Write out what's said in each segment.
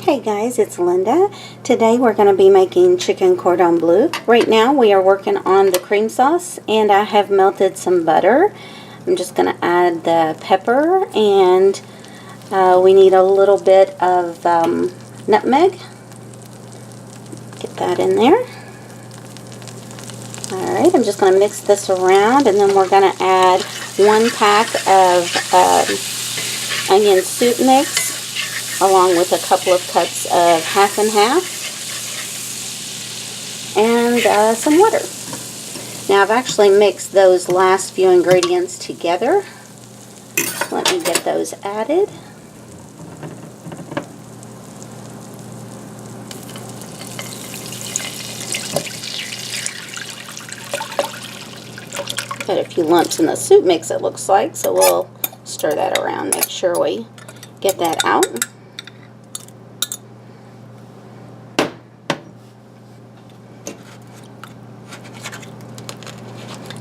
Hey guys, it's Linda. Today we're going to be making chicken cordon bleu. Right now we are working on the cream sauce and I have melted some butter. I'm just going to add the pepper and we need a little bit of nutmeg. Get that in there. Alright, I'm just going to mix this around and then we're going to add 1 pack of onion soup mix, along with a couple of cups of half and half, and some water. Now I've actually mixed those last few ingredients together. Let me get those added. Got a few lumps in the soup mix, it looks like, so we'll stir that around, make sure we get that out.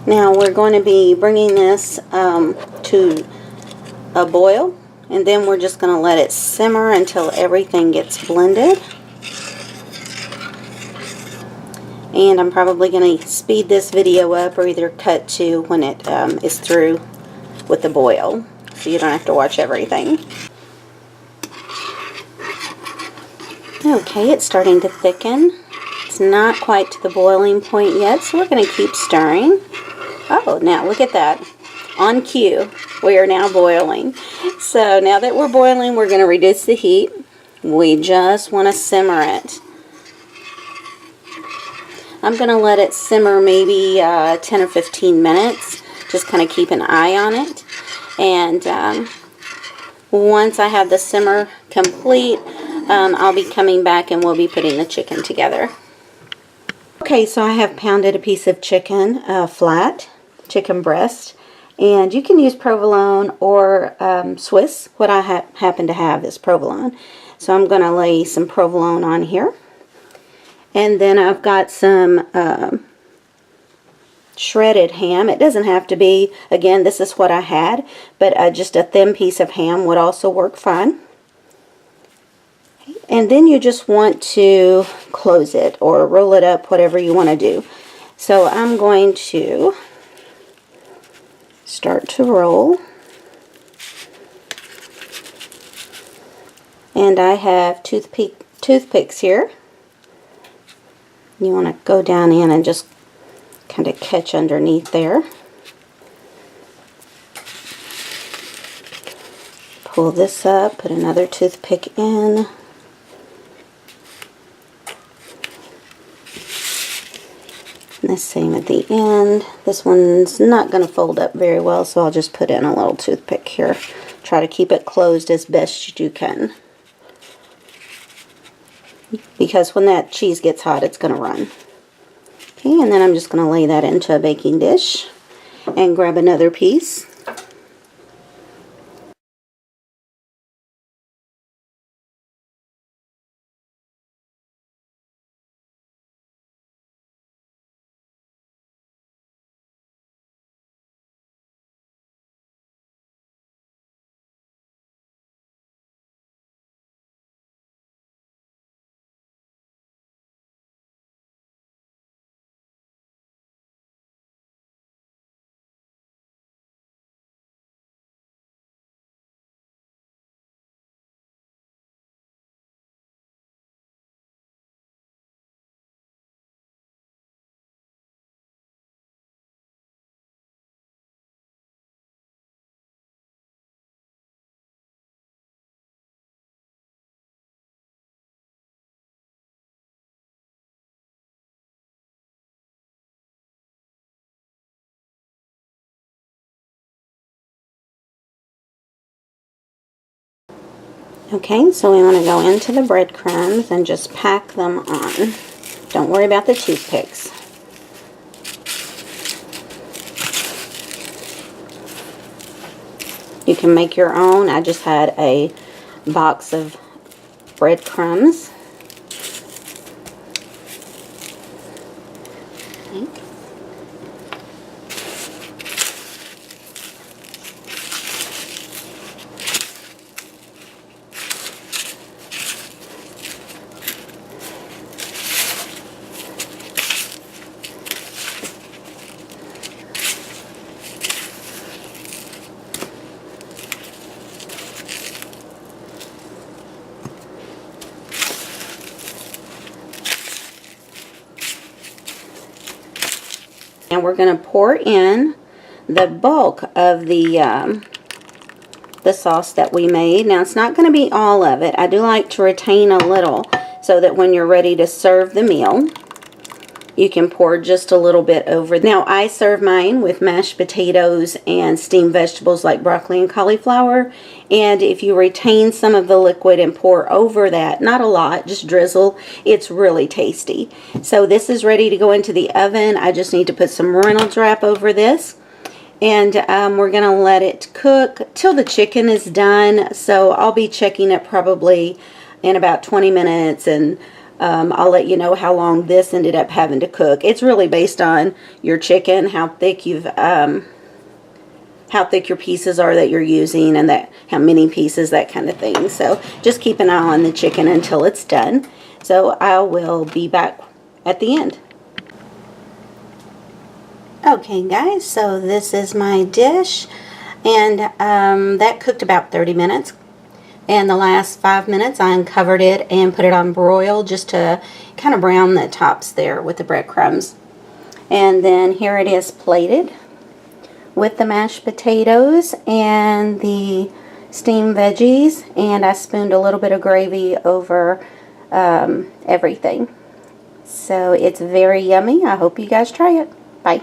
Now we're going to be bringing this to a boil, and then we're just going to let it simmer until everything gets blended. And I'm probably going to speed this video up or either cut to when it is through with the boil, so you don't have to watch everything. Okay, it's starting to thicken. It's not quite to the boiling point yet, so we're going to keep stirring. Oh, now look at that. On cue, we are now boiling. So now that we're boiling, we're going to reduce the heat. We just want to simmer it. I'm going to let it simmer maybe 10 or 15 minutes. Just kind of keep an eye on it. And once I have the simmer complete, I'll be coming back and we'll be putting the chicken together. Okay, so I have pounded a piece of chicken flat, chicken breast, and you can use provolone or Swiss. What I happen to have is provolone. So I'm going to lay some provolone on here. And then I've got some shredded ham. It doesn't have to be, again, this is what I had, but just a thin piece of ham would also work fine. And then you just want to close it or roll it up, whatever you want to do. So I'm going to start to roll. And I have toothpicks here. You want to go down in and just kind of catch underneath there. Pull this up, put another toothpick in. And the same at the end. This one's not going to fold up very well, so I'll just put in a little toothpick here. Try to keep it closed as best you can, because when that cheese gets hot, it's going to run. Okay, and then I'm just going to lay that into a baking dish and grab another piece. Okay, so we want to go into the breadcrumbs and just pack them on. Don't worry about the toothpicks. You can make your own. I just had a box of breadcrumbs. Okay. And we're going to pour in the bulk of the sauce that we made. Now, it's not going to be all of it. I do like to retain a little so that when you're ready to serve the meal, you can pour just a little bit over. Now, I serve mine with mashed potatoes and steamed vegetables like broccoli and cauliflower. And if you retain some of the liquid and pour over that, not a lot, just drizzle, it's really tasty. So this is ready to go into the oven. I just need to put some Reynolds wrap over this. And we're going to let it cook till the chicken is done. So I'll be checking it probably in about 20 minutes, and I'll let you know how long this ended up having to cook. It's really based on your chicken, how thick your pieces are that you're using, and how many pieces, that kind of thing. So just keep an eye on the chicken until it's done. So I will be back at the end. Okay guys, so this is my dish, and that cooked about 30 minutes. And the last 5 minutes I uncovered it and put it on broil just to kind of brown the tops there with the breadcrumbs. And then here it is plated with the mashed potatoes and the steamed veggies, and I spooned a little bit of gravy over everything. So it's very yummy. I hope you guys try it. Bye.